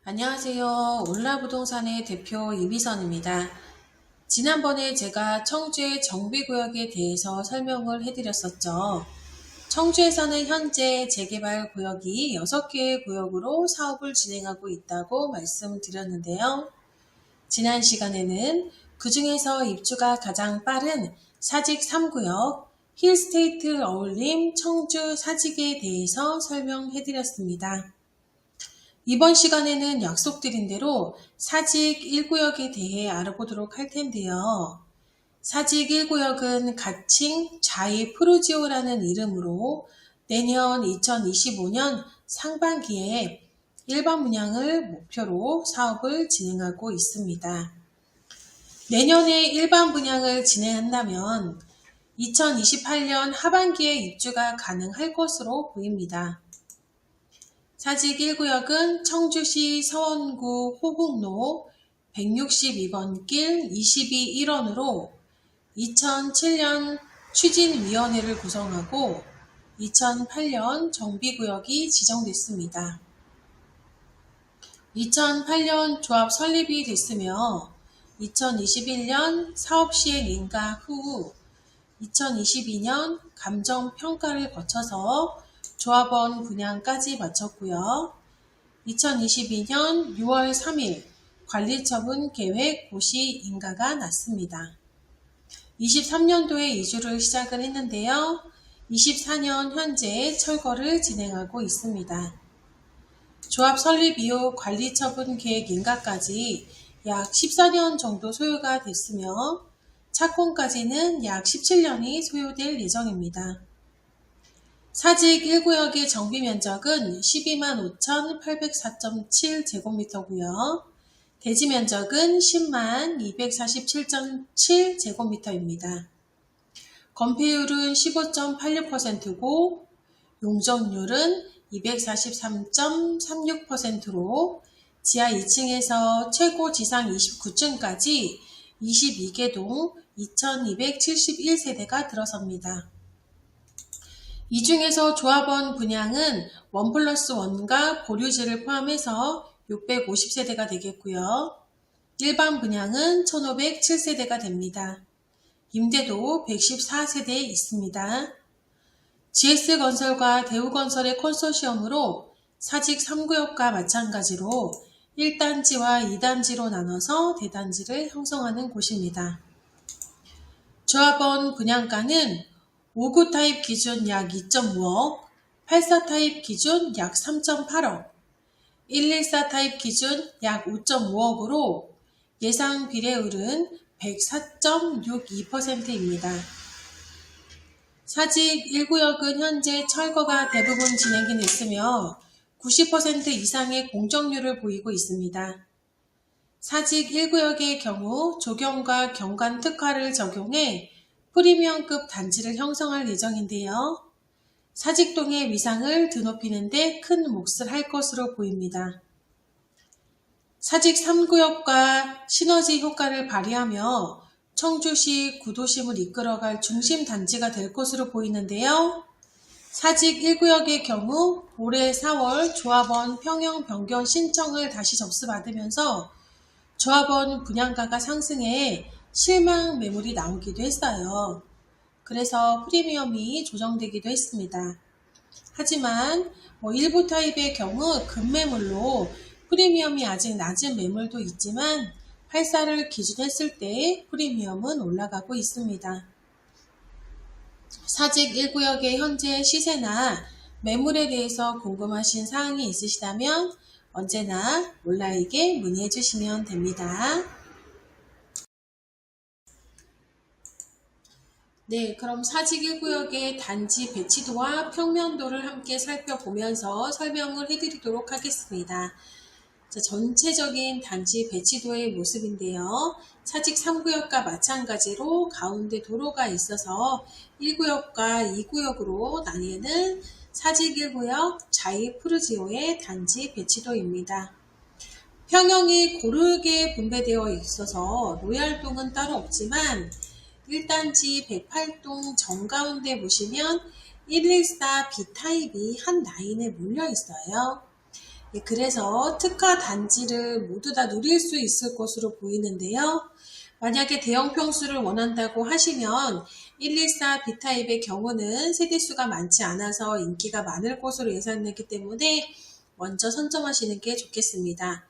안녕하세요. 올라부동산의 대표 이미선입니다. 지난번에 제가 청주의 정비구역에 대해서 설명을 해드렸었죠. 청주에서는 현재 재개발 구역이 6개의 구역으로 사업을 진행하고 있다고 말씀드렸는데요. 지난 시간에는 그 중에서 입주가 가장 빠른 사직 3구역 힐스테이트 어울림 청주 사직에 대해서 설명해드렸습니다. 이번 시간에는 약속드린 대로 사직 1구역에 대해 알아보도록 할 텐데요. 사직 1구역은 가칭 자이 프루지오라는 이름으로 내년 2025년 상반기에 일반 분양을 목표로 사업을 진행하고 있습니다. 내년에 일반 분양을 진행한다면 2028년 하반기에 입주가 가능할 것으로 보입니다. 사직 1구역은 청주시 서원구 호국로 162번 길 22 1원으로 2007년 추진위원회를 구성하고 2008년 정비구역이 지정됐습니다. 2008년 조합 설립이 됐으며 2021년 사업시행 인가 후 2022년 감정평가를 거쳐서 조합원 분양까지 마쳤고요. 2022년 6월 3일 관리처분 계획 고시 인가가 났습니다. 23년도에 이주를 시작을 했는데요. 24년 현재 철거를 진행하고 있습니다. 조합 설립 이후 관리처분 계획 인가까지 약 14년 정도 소요가 됐으며 착공까지는 약 17년이 소요될 예정입니다. 사직 1구역의 정비 면적은 12만 5,804.7 제곱미터고요. 대지 면적은 10만 247.7 제곱미터입니다. 건폐율은 15.86%고 용적률은 243.36%로 지하 2층에서 최고 지상 29층까지 22개 동 2271세대가 들어섭니다. 이 중에서 조합원 분양은 1+1과 보류지를 포함해서 650세대가 되겠고요. 일반 분양은 1507세대가 됩니다. 임대도 114세대에 있습니다. GS건설과 대우건설의 컨소시엄으로 사직 3구역과 마찬가지로 1단지와 2단지로 나눠서 대단지를 형성하는 곳입니다. 조합원 분양가는 5구 타입 기준 약 2.5억, 84 타입 기준 약 3.8억, 114 타입 기준 약 5.5억으로 예상 비례율은 104.62%입니다. 사직 1구역은 현재 철거가 대부분 진행이 됐으며 90% 이상의 공정률을 보이고 있습니다. 사직 1구역의 경우 조경과 경관 특화를 적용해 프리미엄급 단지를 형성할 예정인데요. 사직동의 위상을 드높이는 데 큰 몫을 할 것으로 보입니다. 사직 3구역과 시너지 효과를 발휘하며 청주시 구도심을 이끌어갈 중심 단지가 될 것으로 보이는데요. 사직 1구역의 경우 올해 4월 조합원 평형 변경 신청을 다시 접수받으면서 조합원 분양가가 상승해 실망 매물이 나오기도 했어요. 그래서 프리미엄이 조정되기도 했습니다. 하지만 일부 타입의 경우 급매물로 프리미엄이 아직 낮은 매물도 있지만 84를 기준했을 때 프리미엄은 올라가고 있습니다. 사직 1구역의 현재 시세나 매물에 대해서 궁금하신 사항이 있으시다면 언제나 올라에게 문의해 주시면 됩니다. 네, 그럼 사직 1구역의 단지 배치도와 평면도를 함께 살펴보면서 설명을 해드리도록 하겠습니다. 자, 전체적인 단지 배치도의 모습인데요. 사직 3구역과 마찬가지로 가운데 도로가 있어서 1구역과 2구역으로 나뉘는 사직 1구역 자이 프루지오의 단지 배치도입니다. 평형이 고르게 분배되어 있어서 로얄동은 따로 없지만 1단지 108동 정가운데 보시면 114 B타입이 한 라인에 몰려 있어요. 그래서 특화 단지를 모두 다 누릴 수 있을 것으로 보이는데요. 만약에 대형 평수를 원한다고 하시면 114 B타입의 경우는 세대수가 많지 않아서 인기가 많을 것으로 예상되기 때문에 먼저 선점하시는 게 좋겠습니다.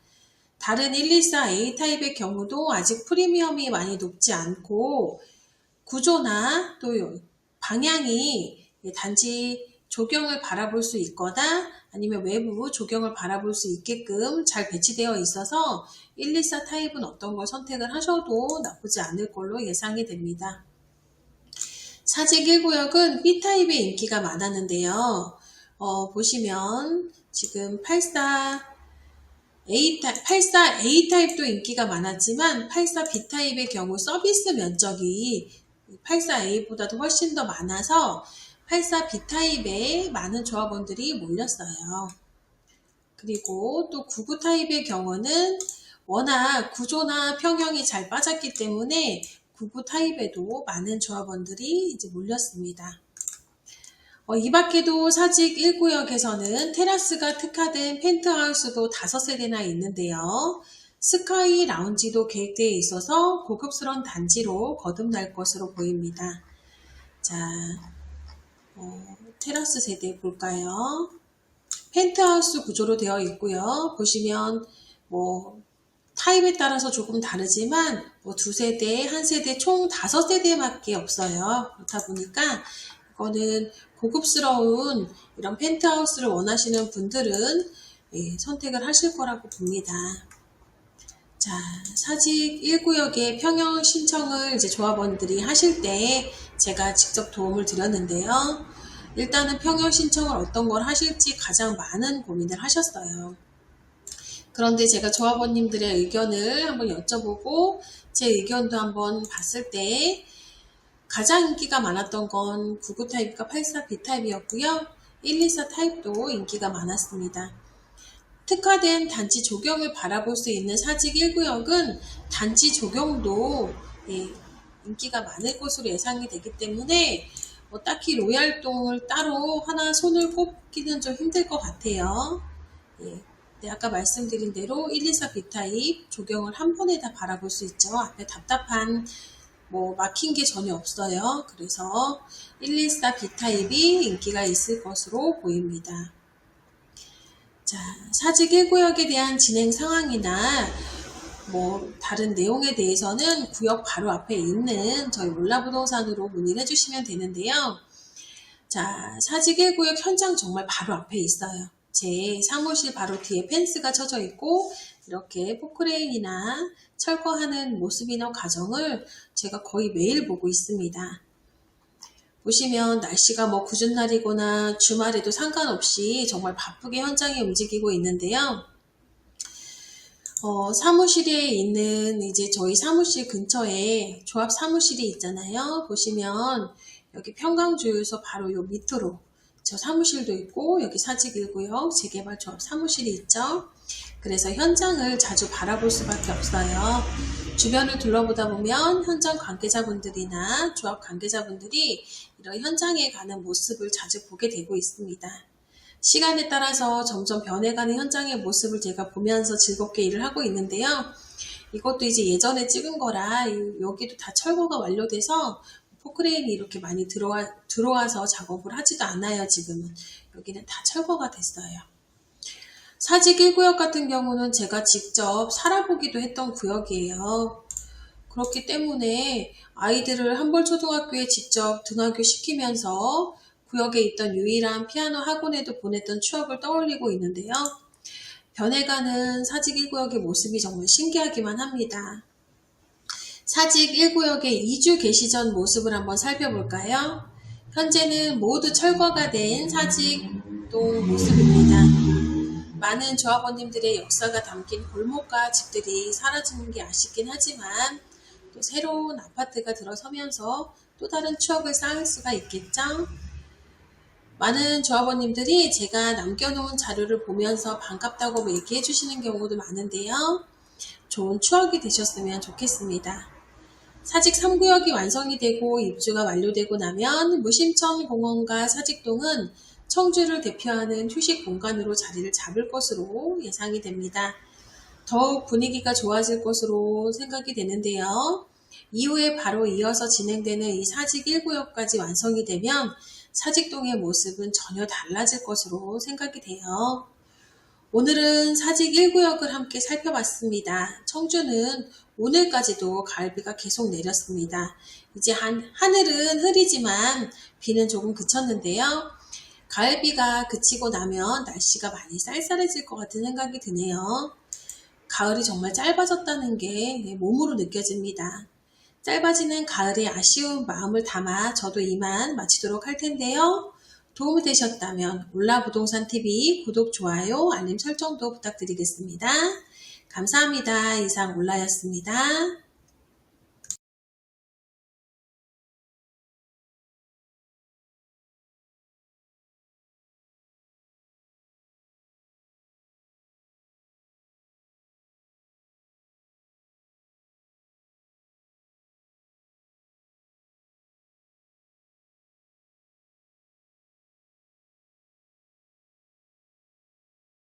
다른 124 A타입의 경우도 아직 프리미엄이 많이 높지 않고 구조나 또 방향이 단지 조경을 바라볼 수 있거나 아니면 외부 조경을 바라볼 수 있게끔 잘 배치되어 있어서 124 타입은 어떤 걸 선택을 하셔도 나쁘지 않을 걸로 예상이 됩니다. 사직 1구역은 B타입의 인기가 많았는데요. 보시면 지금 84 A타입도 인기가 많았지만 84 B타입의 경우 서비스 면적이 84A보다도 훨씬 더 많아서 84 B타입에 많은 조합원들이 몰렸어요. 그리고 또 99 타입의 경우는 워낙 구조나 평형이 잘 빠졌기 때문에 99 타입에도 많은 조합원들이 이제 몰렸습니다. 이 밖에도 사직 1구역에서는 테라스가 특화된 펜트하우스도 5세대나 있는데요. 스카이 라운지도 계획되어 있어서 고급스러운 단지로 거듭날 것으로 보입니다. 자, 테라스 세대 볼까요? 펜트하우스 구조로 되어 있고요. 보시면 타입에 따라서 조금 다르지만 2세대, 1세대 총 5세대밖에 없어요. 그렇다 보니까 이거는 고급스러운 이런 펜트하우스를 원하시는 분들은 선택을 하실 거라고 봅니다. 자, 사직 1구역의 평형 신청을 이제 조합원들이 하실 때 제가 직접 도움을 드렸는데요. 일단은 평형 신청을 어떤 걸 하실지 가장 많은 고민을 하셨어요. 그런데 제가 조합원님들의 의견을 한번 여쭤보고 제 의견도 한번 봤을 때 가장 인기가 많았던 건 99 타입과 84 B 타입이었고요. 124 타입도 인기가 많았습니다. 특화된 단지 조경을 바라볼 수 있는 사직 1구역은 단지 조경도 인기가 많을 것으로 예상이 되기 때문에 딱히 로얄동을 따로 하나 손을 꼽기는 좀 힘들 것 같아요. 아까 말씀드린 대로 124 B타입 조경을 한 번에 다 바라볼 수 있죠. 앞에 답답한 막힌 게 전혀 없어요. 그래서 114 B타입이 인기가 있을 것으로 보입니다. 자, 사직 1구역에 대한 진행 상황이나 다른 내용에 대해서는 구역 바로 앞에 있는 저희 몰라부동산으로 문의를 해주시면 되는데요. 자, 사직 1구역 현장 정말 바로 앞에 있어요. 제 사무실 바로 뒤에 펜스가 쳐져 있고 이렇게 포크레인이나 철거하는 모습이나 과정을 제가 거의 매일 보고 있습니다. 보시면 날씨가 궂은 날이거나 주말에도 상관없이 정말 바쁘게 현장에 움직이고 있는데요. 사무실에 있는 이제 저희 사무실 근처에 조합 사무실이 있잖아요. 보시면 여기 평강주유소 바로 요 밑으로 저 사무실도 있고 여기 사직 1구역 재개발 조합 사무실이 있죠. 그래서 현장을 자주 바라볼 수밖에 없어요. 주변을 둘러보다 보면 현장 관계자분들이나 조합 관계자분들이 이런 현장에 가는 모습을 자주 보게 되고 있습니다. 시간에 따라서 점점 변해가는 현장의 모습을 제가 보면서 즐겁게 일을 하고 있는데요. 이것도 이제 예전에 찍은 거라 여기도 다 철거가 완료돼서 포크레인이 이렇게 많이 들어와서 작업을 하지도 않아요. 지금은 여기는 다 철거가 됐어요. 사직 1구역 같은 경우는 제가 직접 살아보기도 했던 구역이에요. 그렇기 때문에 아이들을 한벌초등학교에 직접 등하교 시키면서 구역에 있던 유일한 피아노 학원에도 보냈던 추억을 떠올리고 있는데요. 변해가는 사직 1구역의 모습이 정말 신기하기만 합니다. 사직 1구역의 2주 개시 전 모습을 한번 살펴볼까요? 현재는 모두 철거가 된 사직동 모습입니다. 많은 조합원님들의 역사가 담긴 골목과 집들이 사라지는 게 아쉽긴 하지만 또 새로운 아파트가 들어서면서 또 다른 추억을 쌓을 수가 있겠죠? 많은 조합원님들이 제가 남겨놓은 자료를 보면서 반갑다고 얘기해 주시는 경우도 많은데요. 좋은 추억이 되셨으면 좋겠습니다. 사직 3구역이 완성이 되고 입주가 완료되고 나면 무심청 공원과 사직동은 청주를 대표하는 휴식 공간으로 자리를 잡을 것으로 예상이 됩니다. 더욱 분위기가 좋아질 것으로 생각이 되는데요. 이후에 바로 이어서 진행되는 이 사직 1구역까지 완성이 되면 사직동의 모습은 전혀 달라질 것으로 생각이 돼요. 오늘은 사직 1구역을 함께 살펴봤습니다. 청주는 오늘까지도 가을비가 계속 내렸습니다. 이제 하늘은 흐리지만 비는 조금 그쳤는데요. 가을비가 그치고 나면 날씨가 많이 쌀쌀해질 것 같은 생각이 드네요. 가을이 정말 짧아졌다는 게 몸으로 느껴집니다. 짧아지는 가을의 아쉬운 마음을 담아 저도 이만 마치도록 할 텐데요. 도움이 되셨다면 올라부동산TV 구독, 좋아요, 알림 설정도 부탁드리겠습니다. 감사합니다. 이상 올라였습니다.